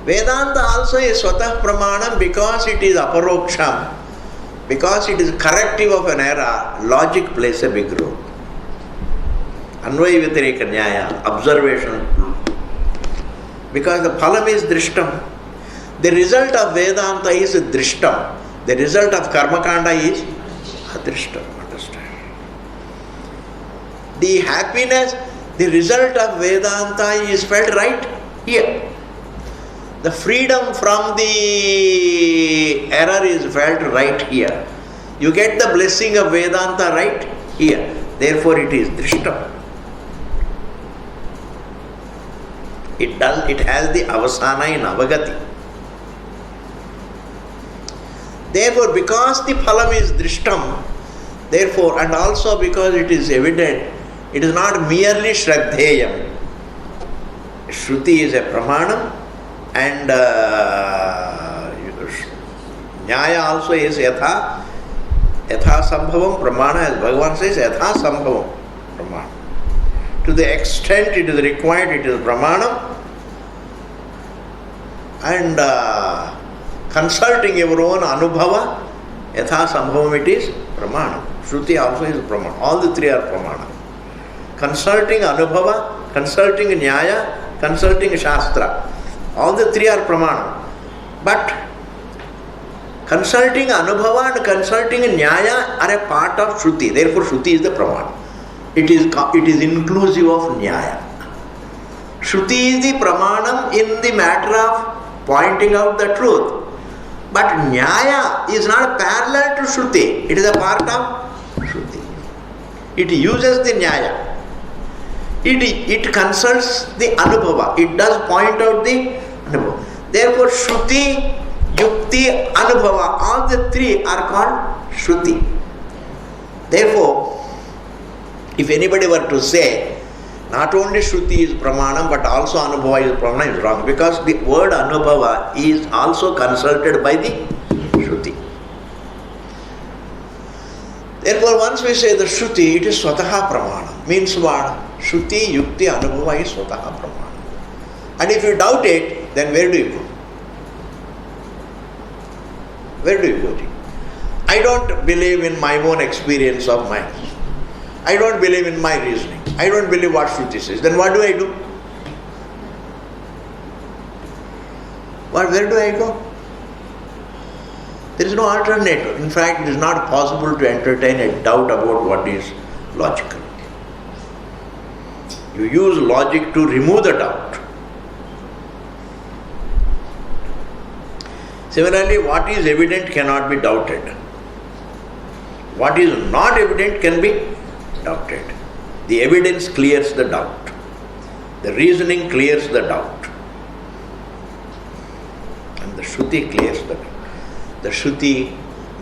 Vedanta also is Swatah Pramanam because it is Aparoksham. Because it is corrective of an error, logic plays a big role. Anvaya Vyatireka Nyaya, observation. Because the phalam is Drishtam. The result of Vedanta is Drishtam. The result of Karmakanda is Adrishtam. Understand? The happiness, the result of Vedanta is felt right here. The freedom from the error is felt right here. You get the blessing of Vedanta right here. Therefore it is Drishtam. It has the avasana in avagati. Therefore, because the phalam is Drishtam, therefore, and also because it is evident, it is not merely Shraddheyam. Shruti is a Pramanam, and Nyaya also is Yatha Sambhavam Pramana, as Bhagavan says, Yatha Sambhavam Pramana. To the extent it is required, it is Pramanam, and consulting your own Anubhava, Yatha Sambhavam it is Pramana. Shruti also is Pramana. All the three are Pramana. Consulting Anubhava, consulting Nyaya, consulting Shastra. All the three are Pramana. But consulting Anubhava and consulting Nyaya are a part of Shruti. Therefore Shruti is the Pramana. It is inclusive of Nyaya. Shruti is the Pramanam in the matter of pointing out the truth. But Nyaya is not parallel to Shruti. It is a part of Shruti. It uses the Nyaya. It consults the Anubhava. It does point out the Anubhava. Therefore Shruti, Yukti, Anubhava, all the three are called Shruti. Therefore, if anybody were to say, not only Shruti is Pramanam, but also Anubhava is Pramanam, is wrong. Because the word Anubhava is also consulted by the Shruti. Therefore, once we say the Shruti, it is Swataha Pramanam. Means what? Shruti, Yukti, Anubhava is Swataha Pramanam. And if you doubt it, then where do you go? Where do you go? I don't believe in my own experience of mind. I don't believe in my reasoning. I don't believe what Shruti says. Then what do I do? Where do I go? There is no alternative. In fact, it is not possible to entertain a doubt about what is logical. You use logic to remove the doubt. Similarly, what is evident cannot be doubted. What is not evident can be doubted. The evidence clears the doubt. The reasoning clears the doubt. And the Shruti clears the doubt. The Shruti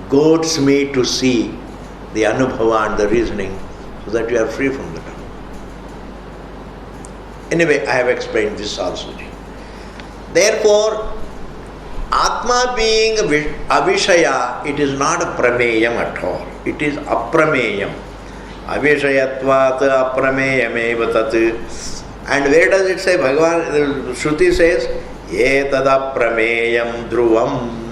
goads me to see the Anubhava and the reasoning so that you are free from the doubt. Anyway, I have explained this also. Therefore, Atma being Avishaya, it is not a Prameyam at all. It is Aprameyam. Avishayatvat Aprameyameva tat. And where does it say? Bhagavan, Shruti says, Etad Aprameyam Dhruvam.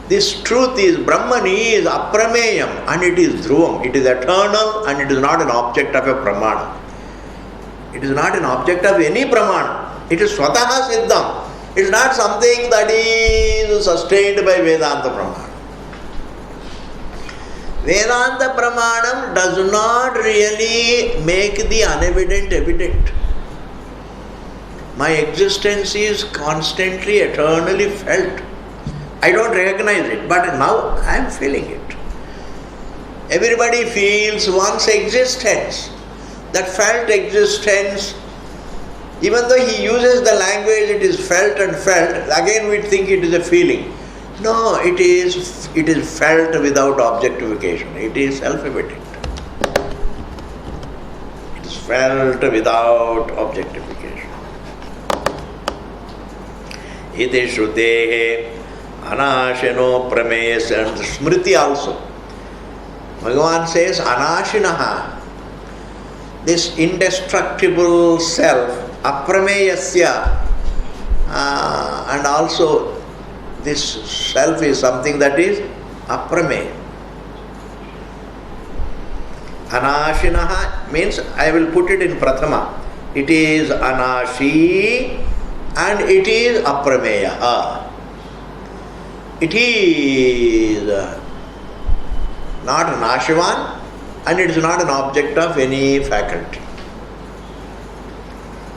This truth is, Brahman is Aprameyam and it is Dhruvam. It is eternal and it is not an object of a Pramana. It is not an object of any Pramana. It is Swataha Siddham. It is not something that is sustained by Vedanta Pramana. Vedanta Pramanam does not really make the unevident evident. My existence is constantly, eternally felt. I don't recognize it, but now I am feeling it. Everybody feels one's existence. That felt existence, even though he uses the language, it is felt and felt, again we think it is a feeling. No, it is felt without objectification. It is self-evident. It is felt without objectification. Iti Shrutehe Anashino Prameya, and Smriti also. Bhagavan says Anashinaha, this indestructible self, Aprameyasya, and also this self is something that is Aprameya. Anashinaha means, I will put it in Prathama. It is Anashi and it is Aprameya. It is not Nashivan and it is not an object of any faculty.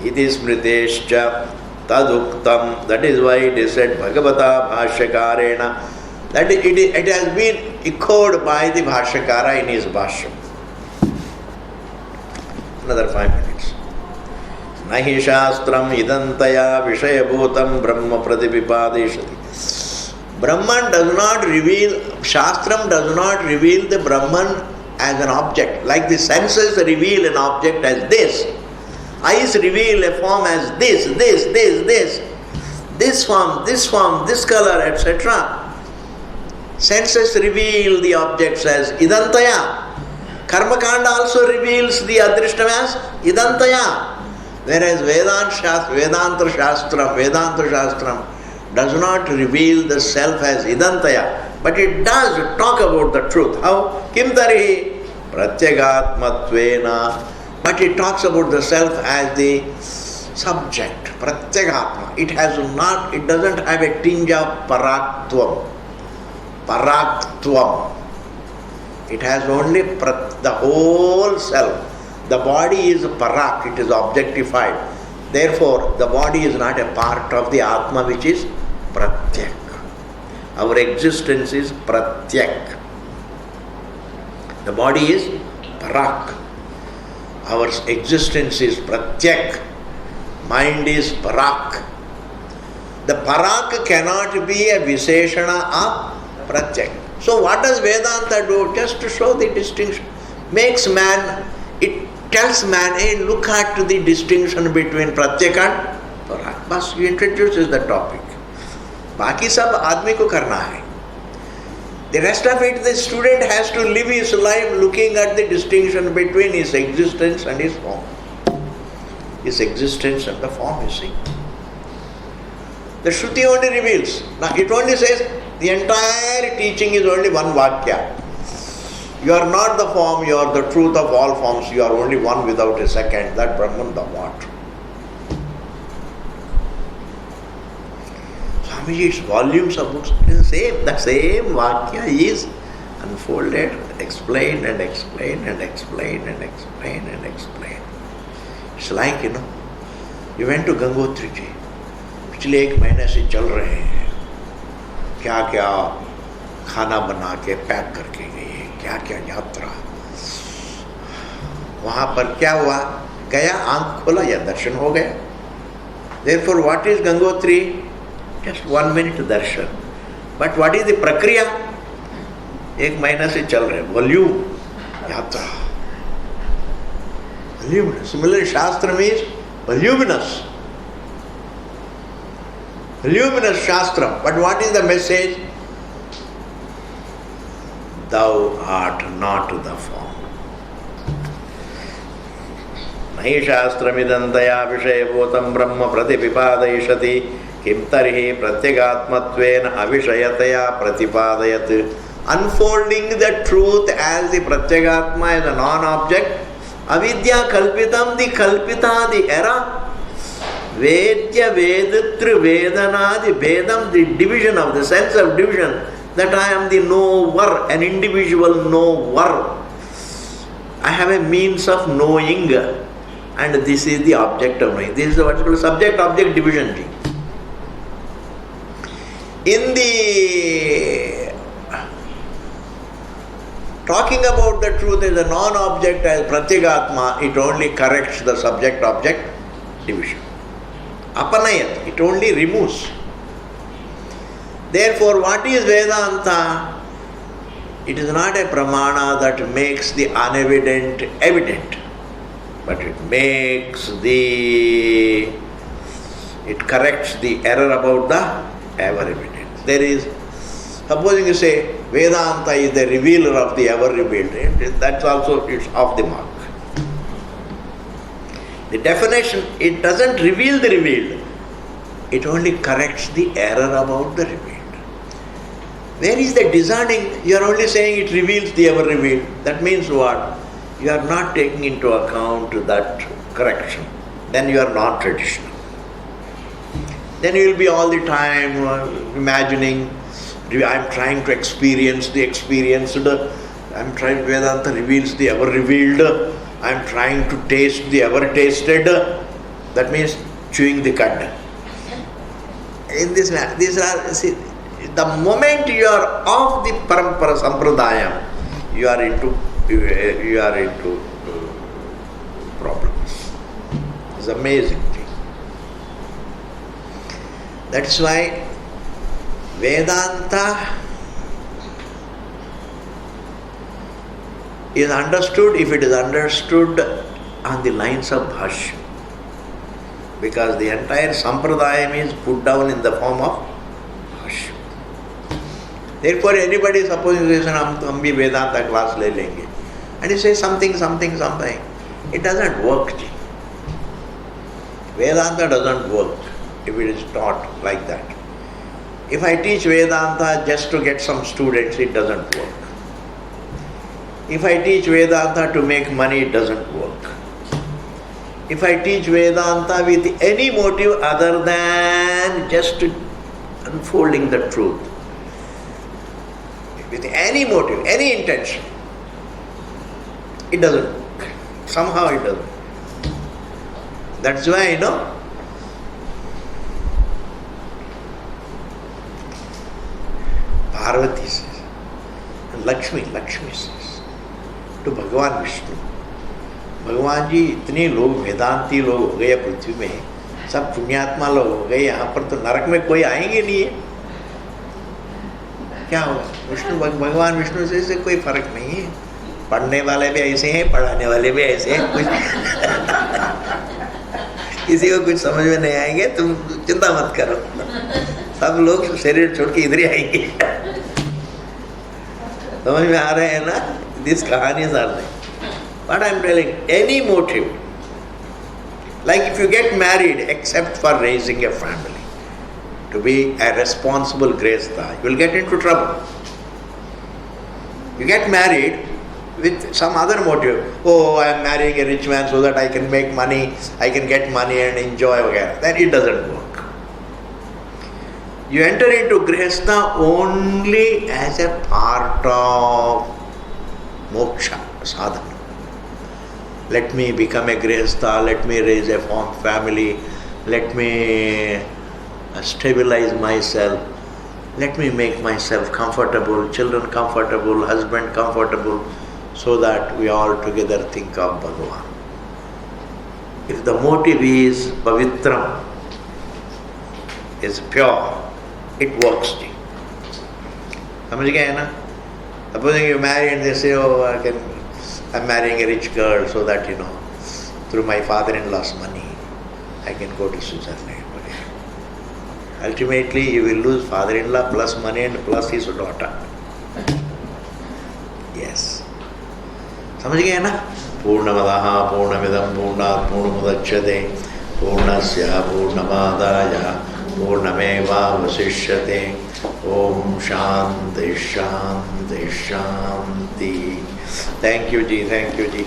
Iti smritescha taduktam. That is why it is said Bhagavata Bhashyakarena. That it has been echoed by the Bhashyakara in his Bhashyam. Another 5 minutes. Nahi shastram idantaya vishayabhutam brahma pratipipadeshati. Brahman does not reveal, Shastram does not reveal the Brahman as an object. Like the senses reveal an object as this. Eyes reveal a form as this form, this color, etc. Senses reveal the objects as idantaya. Karmakanda also reveals the adrishtam as idantaya. Whereas Vedanta Shastram does not reveal the self as idantaya, but it does talk about the truth. How? Kim tarihi pratyagatmatvena. But it talks about the self as the subject, pratyagatma. It doesn't have a tinge of paraktvam. It has only the whole self. The body is parak, it is objectified. Therefore, the body is not a part of the Atma, which is pratyak. Our existence is pratyak. The body is parak. Our existence is pratyak. Mind is parak. The parak cannot be a visheshana of pratyak. So what does Vedanta do? Just to show the distinction. It tells man, hey, look at the distinction between pratyak and parak. Bas, he introduces the topic. Baki sab aadmi ko karna hai. The rest of it, the student has to live his life looking at the distinction between his existence and his form. His existence and the form, you see. The Shruti only reveals. Now it only says, the entire teaching is only one Vakya. You are not the form, you are the truth of all forms, you are only one without a second, that Brahman, the what? Swamiji's volumes of books, the same Vakya is unfolded, explained and explained and explained and explained and explained. It's like, you went to Gangotri ji, पिछले 1 महीने से चल रहे हैं, क्या क्या खाना बना के पैक करके गए, क्या क्या यात्रा, वहाँ पर क्या हुआ, गया, आंख खोला या दर्शन हो गया. Therefore, what is Gangotri? Just 1 minute Darshan. But what is the प्रक्रिया? 1 महीना से चल रहे, वॉल्यूम, यात्रा. Voluminous. Similarly, Shastra means voluminous. Voluminous Shastra. But what is the message? Thou art not the form. Nahi Shastramidam daya vishayabhutam brahma pratipipadayishati kim tarhi pratyagatmatvena avishayataya pratipadayat. Unfolding the truth as the Pratyagatma as a non-object. Avidya kalpitam, the kalpita, the error. Vedya vedatri vedana, the vedam, the division of the sense of division. That I am the knower, an individual knower. I have a means of knowing, and this is the object of knowing. This is what is called subject-object division. In the talking about the truth as a non-object, as Pratyagatma, it only corrects the subject-object division. Apanayat, it only removes. Therefore, what is Vedanta? It is not a pramana that makes the unevident evident, but it corrects the error about the ever evident. There is, supposing you say, Vedanta is the revealer of the ever revealed, that's also, it's off the mark. The definition, it doesn't reveal the revealed, it only corrects the error about the revealed. Where is the discerning? You are only saying it reveals the ever revealed. That means what? You are not taking into account that correction. Then you are not traditional. Then you will be all the time imagining, I am trying to experience the experienced, I am trying, Vedanta reveals the ever revealed, I am trying to taste the ever tasted. That means chewing the cud. In this, these are, see, the moment you are off the parampara sampradaya, you are into problems. It's an amazing thing. That's why Vedanta is understood if it is understood on the lines of Bhashya. Because the entire sampradaya means put down in the form of Bhashya. Therefore, anybody supposing to say, hum bhi Vedanta class le lenge, and you say something, it doesn't work. Vedanta doesn't work if it is taught like that. If I teach Vedanta just to get some students, it doesn't work. If I teach Vedanta to make money, it doesn't work. If I teach Vedanta with any motive other than just unfolding the truth, with any motive, any intention, it doesn't work. Somehow it doesn't. That's why, Parvati says, and Lakshmi says, to Bhagavan Vishnu, भगवान जी इतने लोग वेदांती लोग हो गए पृथ्वी में, सब पुण्यात्मा लोग हो गए, यहाँ पर तो नरक में कोई आएंगे नहीं है. क्या होगा? भगवान विष्णु से कोई फर्क नहीं है. पढ़ने वाले भी ऐसे हैं, पढ़ाने वाले भी ऐसे हैं. किसी को कुछ समझ में नहीं आएंगे, तुम चिंता मत करो, सब लोग शरीर छोड़ के इधर ही आएंगे. समझ में आ रहे हैं ना? दिस कहानी सार. But I am telling, any motive, like if you get married except for raising a family, to be a responsible grehastha, you will get into trouble. You get married with some other motive. Oh, I am marrying a rich man so that I can make money, I can get money and enjoy, then it doesn't work. You enter into grehastha only as a part of moksha, sadhana. Let me become a grehastha, let me raise a family, let me stabilize myself, let me make myself comfortable, children comfortable, husband comfortable, so that we all together think of Bhagavan. If the motive is pavitram, is pure, it works. समझ गए ना? Supposing you marry and they say, oh, I'm marrying a rich girl so that, through my father-in-law's money, I can go to Switzerland. Okay. Ultimately, you will lose father-in-law plus money and plus his daughter. Yes. समझ गए ना? पूर्णमदः पूर्णमिदं पूर्णात् पूर्णमुदच्यते पूर्णस्य पूर्णमादाय पूर्णमेवावशिष्यते. Om Shanti Shanti Shanti. Thank you, Ji. Thank you, Ji.